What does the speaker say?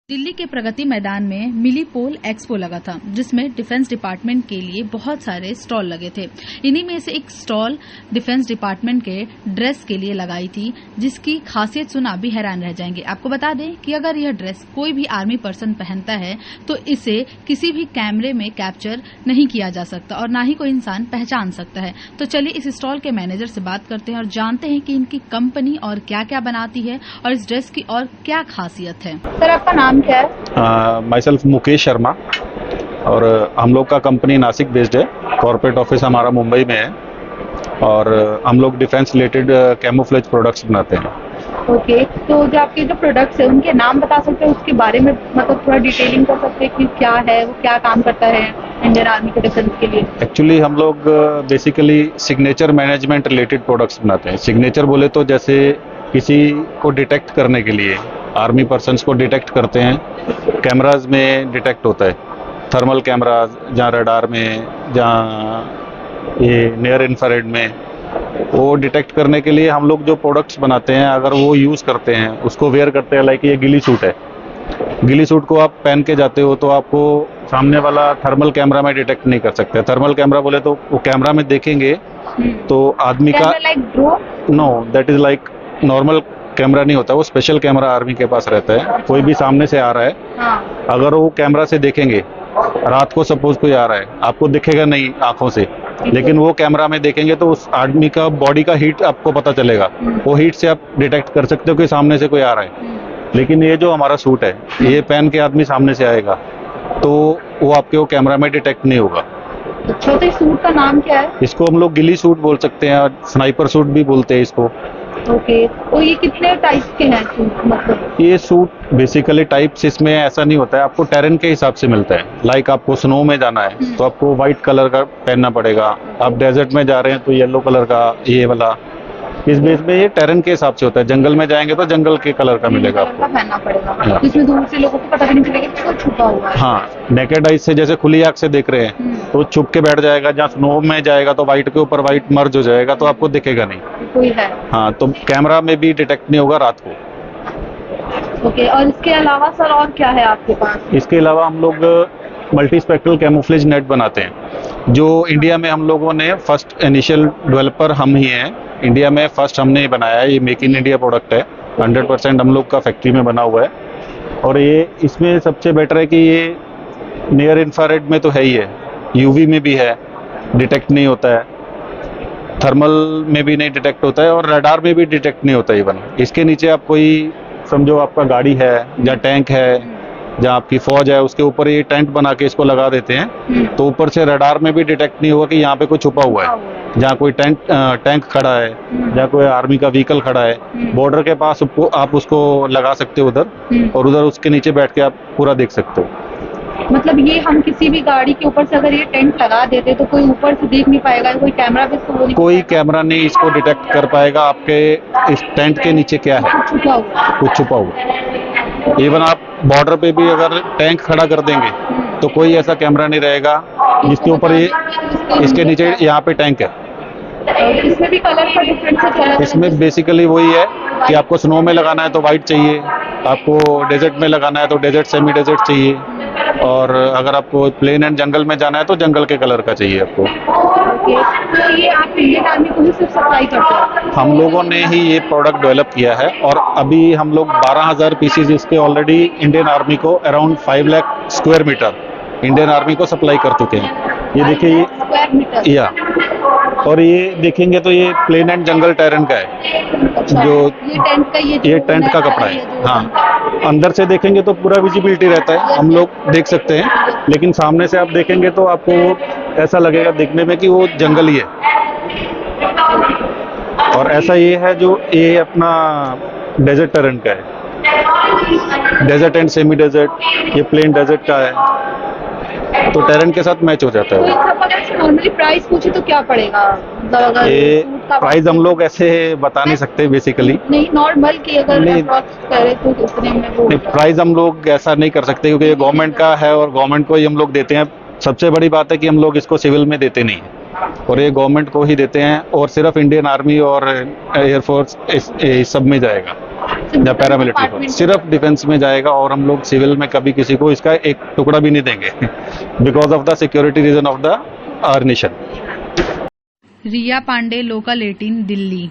दिल्ली के प्रगति मैदान में मिलीपोल एक्सपो लगा था, जिसमें डिफेंस डिपार्टमेंट के लिए बहुत सारे स्टॉल लगे थे। इन्हीं में से एक स्टॉल डिफेंस डिपार्टमेंट के ड्रेस के लिए लगाई थी, जिसकी खासियत सुन आप भी हैरान रह जाएंगे। आपको बता दें कि अगर यह ड्रेस कोई भी आर्मी पर्सन पहनता है तो इसे किसी भी कैमरे में कैप्चर नहीं किया जा सकता और ना ही कोई इंसान पहचान सकता है। तो चलिए इस स्टॉल के मैनेजर से बात करते हैं और जानते हैं कि इनकी कंपनी और क्या क्या बनाती है और इस ड्रेस की और क्या खासियत है। सर, आपका नाम क्या है? माई सेल्फ मुकेश शर्मा, और हम लोग का कंपनी नासिक बेस्ड है। कॉर्पोरेट ऑफिस हमारा मुंबई में है और हम लोग डिफेंस रिलेटेड कैमोफ्लेज प्रोडक्ट्स बनाते हैं। ओके, तो जो आपके जो प्रोडक्ट्स है उनके नाम बता सकते हैं, उसके बारे में मतलब थोड़ा डिटेलिंग कर सकते हैं कि क्या है, वो क्या काम करता है इंडियन आर्मी के डिफेंस के लिए? एक्चुअली हम लोग basically signature management related products बनाते हैं। सिग्नेचर बोले तो जैसे किसी को डिटेक्ट करने के लिए, आर्मी पर्सन्स को डिटेक्ट करते हैं, कैमराज में डिटेक्ट होता है, थर्मल कैमराज, जहाँ रडार में, जहाँ ये नियर इंफ्रारेड में, वो डिटेक्ट करने के लिए हम लोग जो प्रोडक्ट्स बनाते हैं, अगर वो यूज़ करते हैं, उसको वेयर करते हैं, लाइक ये गिली सूट है। गिली सूट को आप पहन के जाते हो तो आपको सामने वाला थर्मल कैमरा में डिटेक्ट नहीं कर सकते। थर्मल कैमरा बोले तो वो कैमरा में देखेंगे तो आदमी का, no, that is like normal camera नहीं होता, वो स्पेशल कैमरा आर्मी के पास रहता है। कोई भी सामने से आ रहा है, हाँ। अगर वो कैमरा से देखेंगे, रात को सपोज कोई आ रहा है, आपको दिखेगा नहीं आंखों से, लेकिन वो कैमरा में देखेंगे तो उस आदमी का बॉडी का हीट आपको पता चलेगा। वो हीट से आप डिटेक्ट कर सकते हो कि सामने से कोई आ रहा है। लेकिन ये जो हमारा सूट है, ये पहन के आदमी सामने से आएगा तो वो आपके वो कैमरा में डिटेक्ट नहीं होगा। अच्छा, तो इस सूट का नाम क्या है? इसको हम लोग गिली सूट बोल सकते हैं, स्नाइपर सूट भी बोलते हैं इसको। ओके, तो ये कितने टाइप के हैं सूट? मतलब ये सूट बेसिकली टाइप्स इसमें ऐसा नहीं होता है, आपको टेरेन के हिसाब से मिलता है। लाइक आपको स्नो में जाना है तो आपको व्हाइट कलर का पहनना पड़ेगा, आप डेजर्ट में जा रहे हैं तो येलो कलर का, ये वाला। इस बेस में ये टेरेन के हिसाब से होता है। जंगल में जाएंगे तो जंगल के कलर का मिलेगा आपको, पहनना पड़ेगा, जिसमें दूर से लोगों को पता भी नहीं चलेगा कि वो छुपा हुआ है। हाँ, नेकेड आइज से जैसे खुली आंख से देख रहे हैं तो छुप के बैठ जाएगा। जहाँ स्नो में जाएगा तो व्हाइट के ऊपर व्हाइट मर्ज हो जाएगा तो आपको दिखेगा नहीं कोई है। हाँ, तो कैमरा में भी डिटेक्ट नहीं होगा रात को। ओके, और इसके अलावा सर और क्या है आपके पास? इसके अलावा हम लोग मल्टी स्पेक्ट्रल कैमोफ्लेज नेट बनाते हैं, जो इंडिया में हम लोगों ने फर्स्ट इनिशियल डेवलपर हम ही हैं। इंडिया में फर्स्ट हमने बनाया है। ये मेक इन इंडिया प्रोडक्ट है, 100% हम लोग का फैक्ट्री में बना हुआ है। और ये इसमें सबसे बेटर है कि ये नियर इंफ्रारेड में तो है ही है, यूवी में भी है, डिटेक्ट नहीं होता है, थर्मल में भी नहीं डिटेक्ट होता है और रडार में भी डिटेक्ट नहीं होता। इवन इसके नीचे आप कोई समझो आपका गाड़ी है या टैंक है, जहाँ आपकी फौज है, उसके ऊपर ये टेंट बना के इसको लगा देते हैं तो ऊपर से रडार में भी डिटेक्ट नहीं होगा कि यहाँ पे कोई छुपा हुआ है। जहाँ कोई टैंक खड़ा है, जहाँ कोई आर्मी का व्हीकल खड़ा है, बॉर्डर के पास आप उसको लगा सकते हो उधर, और उधर उसके नीचे बैठ के आप पूरा देख सकते हो। मतलब ये हम किसी भी गाड़ी के ऊपर से अगर ये टेंट लगा देते तो कोई ऊपर से देख नहीं पाएगा, कोई कैमरा भी इसको नहीं, कोई कैमरा नहीं इसको डिटेक्ट कर पाएगा आपके इस टेंट के नीचे क्या है, कुछ छुपा हुआ। इवन आप बॉर्डर पे भी अगर टैंक खड़ा कर देंगे तो कोई ऐसा कैमरा नहीं रहेगा जिसके ऊपर ये, इसके नीचे यहाँ पे टैंक है। इसमें भी कलर का डिफरेंस है? इसमें बेसिकली वही है कि आपको स्नो में लगाना है तो व्हाइट चाहिए, आपको डेजर्ट में लगाना है तो डेजर्ट, सेमी डेजर्ट चाहिए, और अगर आपको प्लेन एंड जंगल में जाना है तो जंगल के कलर का चाहिए आपको। तो ये आप इंडियन आर्मी को ही सिर्फ सप्लाई करते हैं? हम लोगों ने ही ये प्रोडक्ट डेवलप किया है और अभी हम लोग 12,000 पीसीज इसके ऑलरेडी इंडियन आर्मी को around 5 lakh square metre Indian army को सप्लाई कर चुके हैं। ये देखिए, ये स्क्वायर मीटर, या और ये देखेंगे तो ये प्लेन एंड जंगल टेरेन का है। अच्छा, जो ये टेंट का कपड़ा है। हाँ, अंदर से देखेंगे तो पूरा विजिबिलिटी रहता है, हम लोग देख सकते हैं, लेकिन सामने से आप देखेंगे तो आपको ऐसा लगेगा देखने में कि वो जंगल ही है। और ऐसा ये है जो ये अपना डेजर्ट टेरेन का है, डेजर्ट एंड सेमी डेजर्ट, ये प्लेन डेजर्ट का है, तो टेरेन के साथ मैच हो जाता है। नॉर्मली प्राइस पूछे तो क्या पड़ेगा? मतलब अगर ये प्राइस हम लोग ऐसे बता नहीं सकते बेसिकली, नहीं नॉर्मल की अगर करे तो उतने में वो प्राइस हम लोग ऐसा नहीं कर सकते क्योंकि ये गवर्नमेंट का है और गवर्नमेंट को ही हम लोग देते हैं। सबसे बड़ी बात है कि हम लोग इसको सिविल में देते नहीं हैं और ये गवर्नमेंट को ही देते हैं, और सिर्फ इंडियन आर्मी और एयरफोर्स इस सब में जाएगा। या पैरामिलिट्री फोर्स, सिर्फ डिफेंस में जाएगा और हम लोग सिविल में कभी किसी को इसका एक टुकड़ा भी नहीं देंगे because of the security reason of the our nation. Riya Pandey, local 18, Delhi.